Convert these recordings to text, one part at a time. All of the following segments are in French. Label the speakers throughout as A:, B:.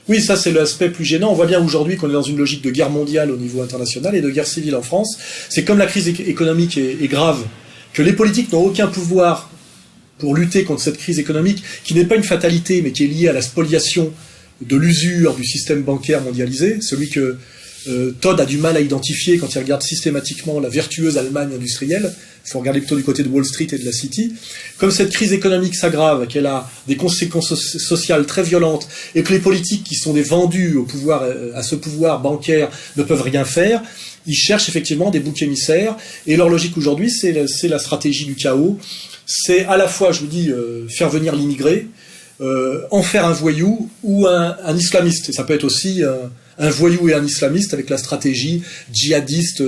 A: Oui, ça c'est l'aspect plus gênant. On voit bien aujourd'hui qu'on est dans une logique de guerre mondiale au niveau international et de guerre civile en France. C'est comme la crise économique est grave, que les politiques n'ont aucun pouvoir pour lutter contre cette crise économique, qui n'est pas une fatalité, mais qui est liée à la spoliation de l'usure du système bancaire mondialisé, celui que Todd a du mal à identifier quand il regarde systématiquement la vertueuse Allemagne industrielle. Il faut regarder plutôt du côté de Wall Street et de la City. Comme cette crise économique s'aggrave, qu'elle a des conséquences sociales très violentes, et que les politiques qui sont des vendus au pouvoir, à ce pouvoir bancaire ne peuvent rien faire, ils cherchent effectivement des boucs émissaires, et leur logique aujourd'hui, c'est la stratégie du chaos. C'est à la fois, je vous dis, faire venir l'immigré, en faire un voyou ou un islamiste. Et ça peut être aussi un voyou et un islamiste avec la stratégie djihadiste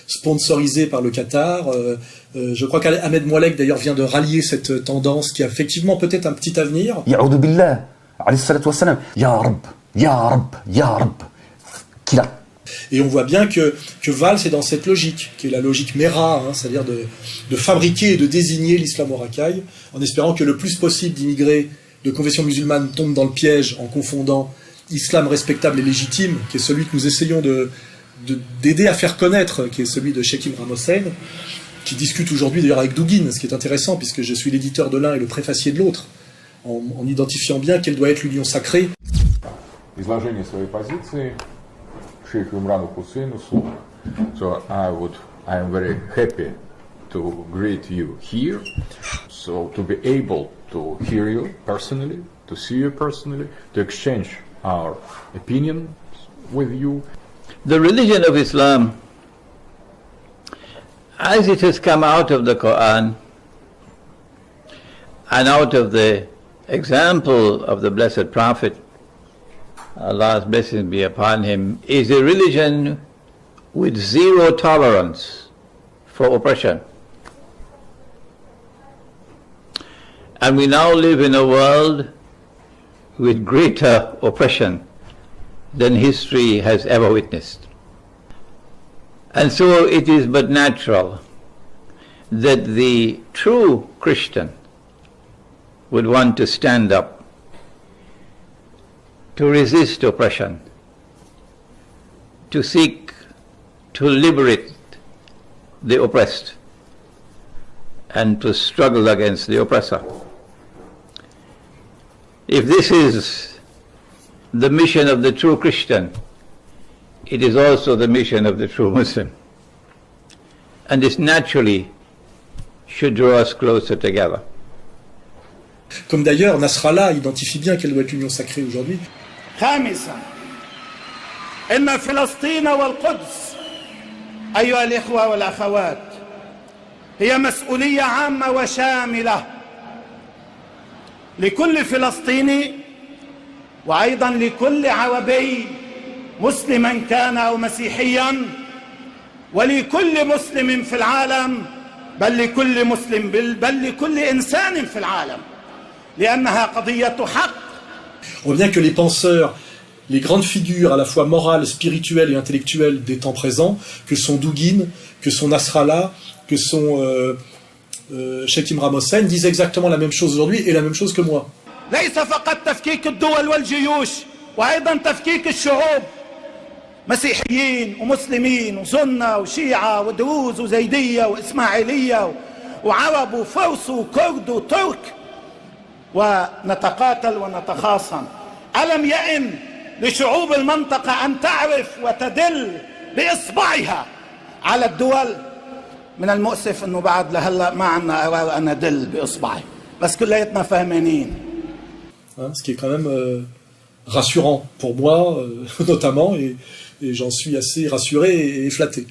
A: sponsorisée par le Qatar. Je crois qu'Ahmed Moualek d'ailleurs vient de rallier cette tendance qui a effectivement peut-être un petit avenir.
B: Ya'oudou billah, alayhi salatu wassalam, ya Rab, ya Rab, ya Rab, kila.
A: Et on voit bien que Valls est dans cette logique, qui est la logique Mera, c'est-à-dire de fabriquer et de désigner l'islamo-racaille, en espérant que le plus possible d'immigrés de confession musulmane tombent dans le piège en confondant islam respectable et légitime, qui est celui que nous essayons d'aider à faire connaître, qui est celui de Sheikh Imran Hossein, qui discute aujourd'hui d'ailleurs avec Douguin, ce qui est intéressant puisque je suis l'éditeur de l'un et le préfacier de l'autre, en identifiant bien quelle doit être l'union sacrée.
C: Изложение своей позиции шейху Имрану Хусейну слово. So I am very happy to greet you here, so to be able to hear you personally, to see you personally, to exchange our opinions with you.
D: The religion of Islam, as it has come out of the Quran and out of the example of the Blessed Prophet, Allah's blessings be upon him, is a religion with zero tolerance for oppression. And we now live in a world with greater oppression than history has ever witnessed. And so it is but natural that the true Christian would want to stand up to resist oppression, to seek to liberate the oppressed, and to struggle against the oppressor. If this is the mission of the true Christian, it is also the mission of the true Muslim. And this naturally should draw us closer together.
A: Comme d'ailleurs Nasrallah identifie bien quelle doit être l'union sacrée aujourd'hui.
E: خامسا إن فلسطين والقدس أيها الإخوة والأخوات هي مسؤولية عامة وشاملة لكل فلسطيني وأيضا لكل عربي مسلما كان أو مسيحيا ولكل مسلم في العالم بل لكل مسلم بل لكل إنسان في العالم لأنها قضية حق.
A: On voit bien que les penseurs, les grandes figures à la fois morales, spirituelles et intellectuelles des temps présents, que sont Douguin, que sont Nasrallah, que sont Sheikh Imran Hossein, disent exactement la même chose aujourd'hui et la même chose que moi.
E: ليس فقط تفكيك الدول والجيوش وأيضا تفكيك الشعوب مسيحيين ومسلمين وسنة وشيعة ودروز وزيدية وإسماعيلية وعرب وفرس وكرد وترك ونتقاتل ونتخاصم. ألم يئن لشعوب المنطقة أن تعرف وتدل بإصبعها على الدول؟ من المؤسف أنه بعد لهلا ما عندنا قرار أن ندل بإصبعي بس كلياتنا فهمانين.
A: Ce qui est quand même rassurant pour moi, notamment, et j'en suis assez rassuré et flatté.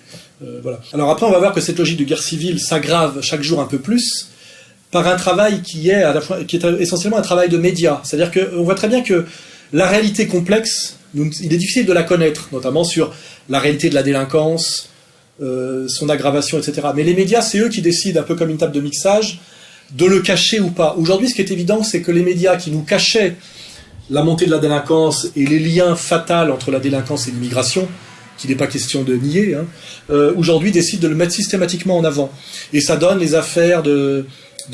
A: Voilà. Alors après, on va voir que cette logique de guerre civile s'aggrave chaque jour un peu plus par un travail qui est essentiellement un travail de médias. C'est-à-dire qu'on voit très bien que la réalité complexe, il est difficile de la connaître, notamment sur la réalité de la délinquance, son aggravation, etc. Mais les médias, c'est eux qui décident, un peu comme une table de mixage, de le cacher ou pas. Aujourd'hui, ce qui est évident, c'est que les médias qui nous cachaient la montée de la délinquance et les liens fatals entre la délinquance et l'immigration, qu'il n'est pas question de nier, aujourd'hui décident de le mettre systématiquement en avant. Et ça donne les affaires de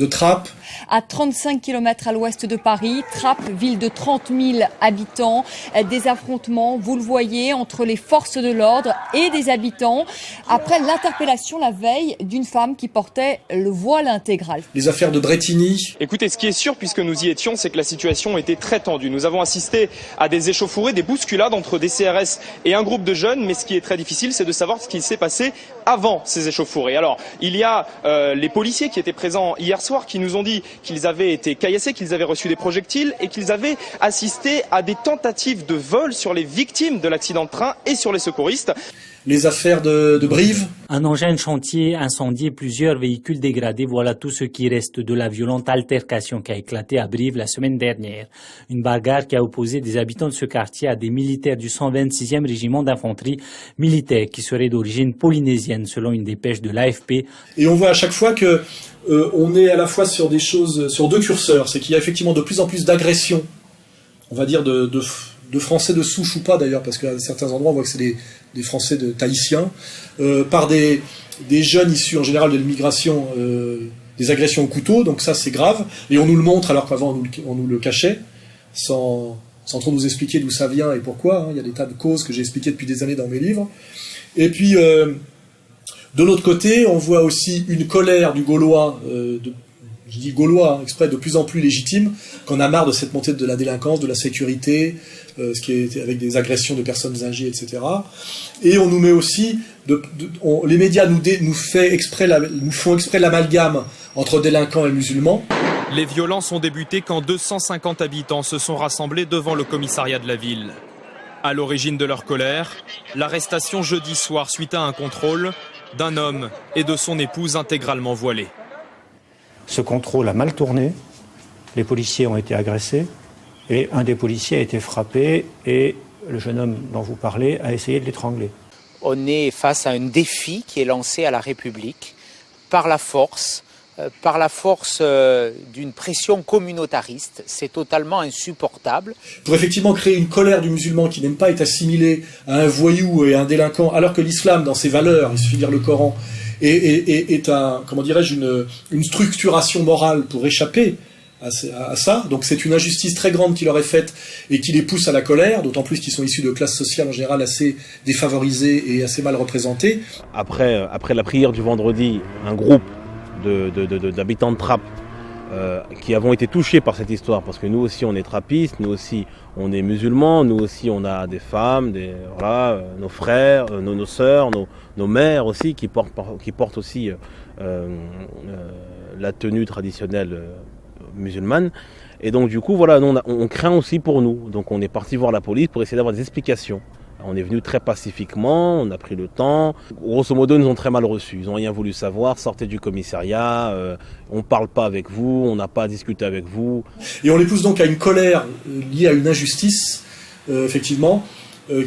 A: trappe.
F: À 35 km à l'ouest de Paris, Trappes, ville de 30 000 habitants, des affrontements, vous le voyez, entre les forces de l'ordre et des habitants, après l'interpellation la veille d'une femme qui portait le voile intégral.
A: Les affaires de Bretigny.
G: Écoutez, ce qui est sûr, puisque nous y étions, c'est que la situation était très tendue. Nous avons assisté à des échauffourées, des bousculades entre des CRS et un groupe de jeunes, mais ce qui est très difficile, c'est de savoir ce qui s'est passé avant ces échauffourées. Alors, il y a les policiers qui étaient présents hier soir, qui nous ont dit qu'ils avaient été caillassés, qu'ils avaient reçu des projectiles et qu'ils avaient assisté à des tentatives de vol sur les victimes de l'accident de train et sur les secouristes.
A: Les affaires de Brive.
H: Un engin de chantier incendié, plusieurs véhicules dégradés. Voilà tout ce qui reste de la violente altercation qui a éclaté à Brive la semaine dernière. Une bagarre qui a opposé des habitants de ce quartier à des militaires du 126e régiment d'infanterie militaire qui seraient d'origine polynésienne selon une dépêche de l'AFP.
A: Et on voit à chaque fois que on est à la fois sur des choses, sur deux curseurs. C'est qu'il y a effectivement de plus en plus d'agressions, on va dire de Français de souche ou pas d'ailleurs, parce qu'à certains endroits on voit que c'est des Français tahitiens, par des jeunes issus en général de l'immigration, des agressions au couteau, donc ça c'est grave, et on nous le montre alors qu'avant on nous le cachait, sans trop nous expliquer d'où ça vient et pourquoi. Il y a des tas de causes que j'ai expliquées depuis des années dans mes livres. Et puis, de l'autre côté, on voit aussi une colère du Gaulois, je dis Gaulois exprès, de plus en plus légitime, qu'on a marre de cette montée de la délinquance, de la sécurité, ce qui est avec des agressions de personnes âgées, etc. Et on nous met aussi, les médias nous font exprès l'amalgame entre délinquants et musulmans.
I: Les violences ont débuté quand 250 habitants se sont rassemblés devant le commissariat de la ville. À l'origine de leur colère, l'arrestation jeudi soir suite à un contrôle d'un homme et de son épouse intégralement voilés.
J: Ce contrôle a mal tourné, les policiers ont été agressés et un des policiers a été frappé et le jeune homme dont vous parlez a essayé de l'étrangler.
K: On est face à un défi qui est lancé à la République par la force d'une pression communautariste. C'est totalement insupportable.
A: Pour effectivement créer une colère du musulman qui n'aime pas être assimilé à un voyou et à un délinquant, alors que l'islam, dans ses valeurs, il suffit de lire le Coran, est comment dirais-je, une structuration morale pour échapper à ça. Donc c'est une injustice très grande qui leur est faite et qui les pousse à la colère, d'autant plus qu'ils sont issus de classes sociales en général assez défavorisées et assez mal représentées.
L: Après la prière du vendredi, un groupe d'habitants de Trappes qui avons été touchés par cette histoire, parce que nous aussi on est trappistes, nous aussi on est musulmans, nous aussi on a des femmes, nos frères, nos sœurs, nos mères aussi qui portent aussi la tenue traditionnelle musulmane. Et donc du coup voilà, nous, on craint aussi pour nous, donc on est parti voir la police pour essayer d'avoir des explications. On est venu très pacifiquement, on a pris le temps. Grosso modo, ils nous ont très mal reçus. Ils n'ont rien voulu savoir. Sortez du commissariat, on ne parle pas avec vous, on n'a pas à discuter avec vous.
A: Et on les pousse donc à une colère liée à une injustice, effectivement,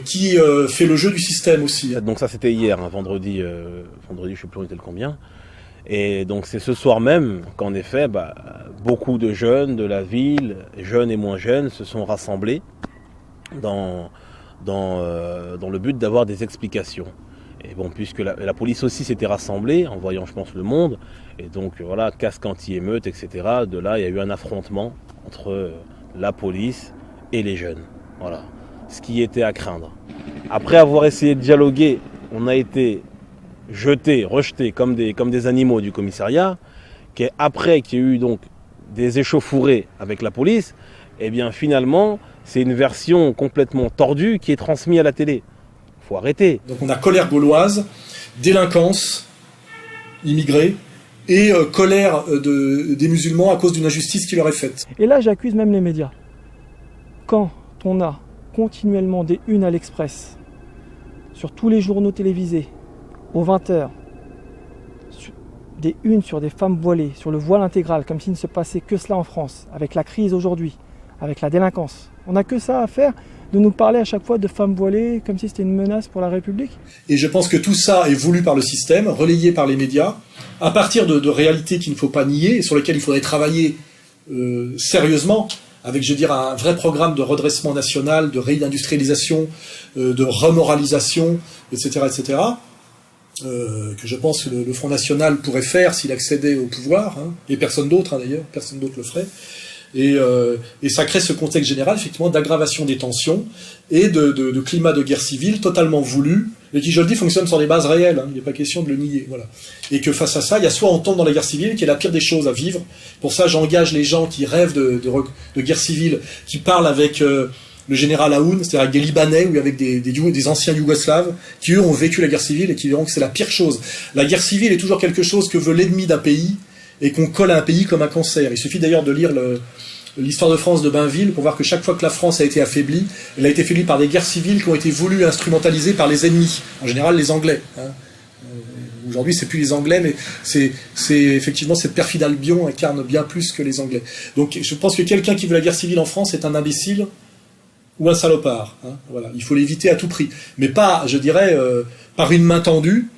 A: qui fait le jeu du système aussi.
L: Donc ça, c'était hier, vendredi, je ne sais plus on était le combien. Et donc c'est ce soir même qu'en effet, beaucoup de jeunes de la ville, jeunes et moins jeunes, se sont rassemblés dans le but d'avoir des explications. Et bon, puisque la police aussi s'était rassemblée, en voyant, je pense, le monde, et donc voilà, casque anti-émeute, etc. De là, il y a eu un affrontement entre la police et les jeunes. Voilà, ce qui était à craindre. Après avoir essayé de dialoguer, on a été rejetés comme des animaux du commissariat, après qu'il y a eu donc des échauffourées avec la police, et bien finalement, c'est une version complètement tordue qui est transmise à la télé. Il faut arrêter.
A: Donc on a colère gauloise, délinquance, immigrés, et colère des musulmans à cause d'une injustice qui leur est faite.
M: Et là, j'accuse même les médias. Quand on a continuellement des unes à l'Express, sur tous les journaux télévisés, aux 20h, des unes sur des femmes voilées, sur le voile intégral, comme s'il ne se passait que cela en France, avec la crise aujourd'hui, avec la délinquance. On n'a que ça à faire de nous parler à chaque fois de femmes voilées comme si c'était une menace pour la République.
A: Et je pense que tout ça est voulu par le système, relayé par les médias, à partir de réalités qu'il ne faut pas nier et sur lesquelles il faudrait travailler sérieusement, avec, je dirais, un vrai programme de redressement national, de réindustrialisation, de remoralisation, etc., etc., que je pense que le Front National pourrait faire s'il accédait au pouvoir, hein, et personne d'autre, hein, d'ailleurs, personne d'autre le ferait. Et ça crée ce contexte général, effectivement, d'aggravation des tensions et de climat de guerre civile totalement voulu, et qui, je le dis, fonctionne sur des bases réelles, hein, il n'est pas question de le nier. Voilà. Et que face à ça, il y a soit on tombe dans la guerre civile, qui est la pire des choses à vivre. Pour ça, j'engage les gens qui rêvent de guerre civile, qui parlent avec le général Aoun, c'est-à-dire avec des Libanais ou avec des anciens Yougoslaves, qui eux ont vécu la guerre civile et qui diront que c'est la pire chose. La guerre civile est toujours quelque chose que veut l'ennemi d'un pays, et qu'on colle à un pays comme un cancer. Il suffit d'ailleurs de lire l'histoire de France de Bainville pour voir que chaque fois que la France a été affaiblie, elle a été affaiblie par des guerres civiles qui ont été voulues instrumentalisées par les ennemis, en général les Anglais. Hein. Aujourd'hui, c'est plus les Anglais, mais c'est effectivement cette perfide Albion incarne bien plus que les Anglais. Donc je pense que quelqu'un qui veut la guerre civile en France est un imbécile ou un salopard. Hein. Voilà. Il faut l'éviter à tout prix. Mais pas, je dirais, par une main tendue,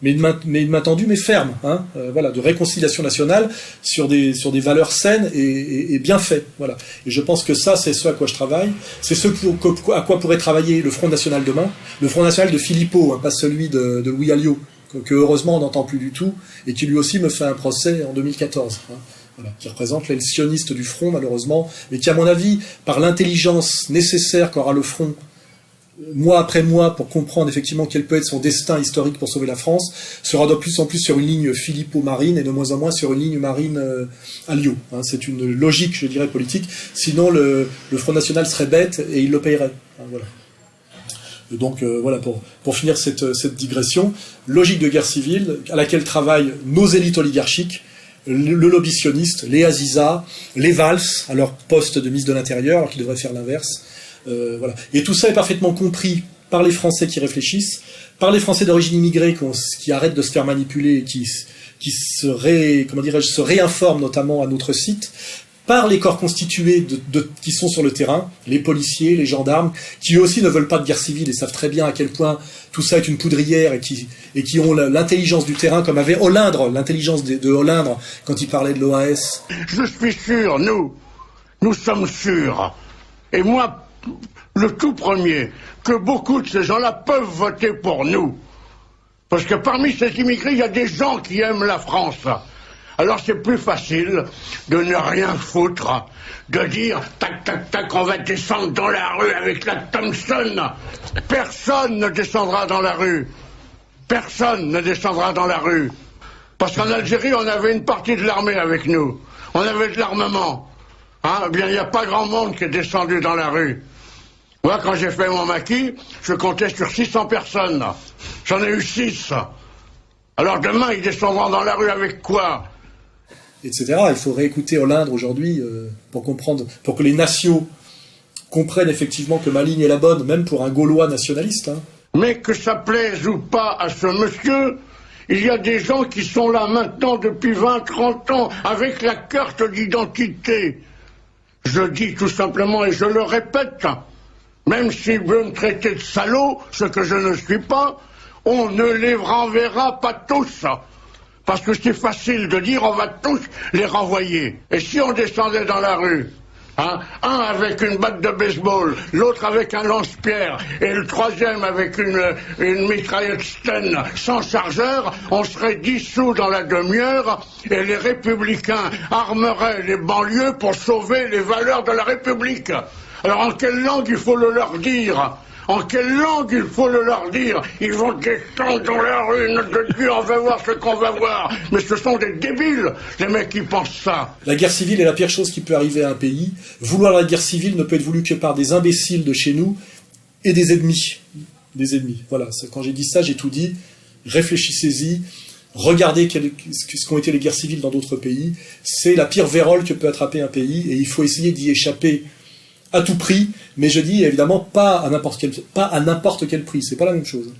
A: mais une main tendue, mais ferme, hein, voilà, de réconciliation nationale sur des valeurs saines et bien faites, voilà. Et je pense que ça, c'est ce à quoi je travaille, c'est ce à quoi pourrait travailler le Front National demain, le Front National de Philippot, hein, pas celui de Louis Alliot, que heureusement on n'entend plus du tout, et qui lui aussi me fait un procès en 2014, hein, voilà, qui représente l'aile sioniste du Front, malheureusement, mais qui, à mon avis, par l'intelligence nécessaire qu'aura le Front, mois après mois, pour comprendre effectivement quel peut être son destin historique pour sauver la France, sera de plus en plus sur une ligne Philippot-Marine et de moins en moins sur une ligne Marine Alliot. Hein, c'est une logique, je dirais, politique. Sinon, le Front National serait bête et il le payerait. Hein, voilà. Et donc, voilà, pour finir cette digression, logique de guerre civile à laquelle travaillent nos élites oligarchiques, le lobby sioniste, les Aziza, les Valls, à leur poste de ministre de l'Intérieur, alors qu'ils devraient faire l'inverse. Voilà. Et tout ça est parfaitement compris par les Français qui réfléchissent, par les Français d'origine immigrée qui arrêtent de se faire manipuler et qui se réinforment notamment à notre site, par les corps constitués qui sont sur le terrain, les policiers, les gendarmes, qui eux aussi ne veulent pas de guerre civile et savent très bien à quel point tout ça est une poudrière et qui ont l'intelligence du terrain, comme avait Olindre, l'intelligence de Olindre quand il parlait de l'OAS.
N: Je suis sûr, nous sommes sûrs, et moi, le tout premier, que beaucoup de ces gens-là peuvent voter pour nous. Parce que parmi ces immigrés, il y a des gens qui aiment la France. Alors c'est plus facile de ne rien foutre, de dire tac tac tac, on va descendre dans la rue avec la Thompson. Personne ne descendra dans la rue. Personne ne descendra dans la rue. Parce qu'en Algérie, on avait une partie de l'armée avec nous. On avait de l'armement. Hein, eh bien, il n'y a pas grand monde qui est descendu dans la rue. Moi, quand j'ai fait mon maquis, je comptais sur 600 personnes. J'en ai eu 6. Alors demain, ils descendront dans la rue avec quoi ?
A: Etc. Il faut réécouter Olindre aujourd'hui pour comprendre, pour que les nations comprennent effectivement que ma ligne est la bonne, même pour un Gaulois nationaliste. Hein.
N: Mais que ça plaise ou pas à ce monsieur, il y a des gens qui sont là maintenant depuis 20-30 ans avec la carte d'identité. Je dis tout simplement, et je le répète, même s'il veut me traiter de salaud, ce que je ne suis pas, on ne les renverra pas tous. Parce que c'est facile de dire on va tous les renvoyer. Et si on descendait dans la rue, hein, un avec une batte de baseball, l'autre avec un lance-pierre, et le troisième avec une mitraillette Sten sans chargeur, on serait dissous dans la demi-heure, et les républicains armeraient les banlieues pour sauver les valeurs de la République. Alors en quelle langue il faut le leur dire ? En quelle langue il faut le leur dire ? Ils vont descendre dans la rue, notre Dieu, on va voir ce qu'on va voir. Mais ce sont des débiles, les mecs qui pensent ça.
A: La guerre civile est la pire chose qui peut arriver à un pays. Vouloir la guerre civile ne peut être voulu que par des imbéciles de chez nous et des ennemis. Des ennemis. Voilà, quand j'ai dit ça, j'ai tout dit. Réfléchissez-y. Regardez ce qu'ont été les guerres civiles dans d'autres pays. C'est la pire vérole que peut attraper un pays et il faut essayer d'y échapper à tout prix, mais je dis évidemment pas à n'importe quel prix, c'est pas la même chose.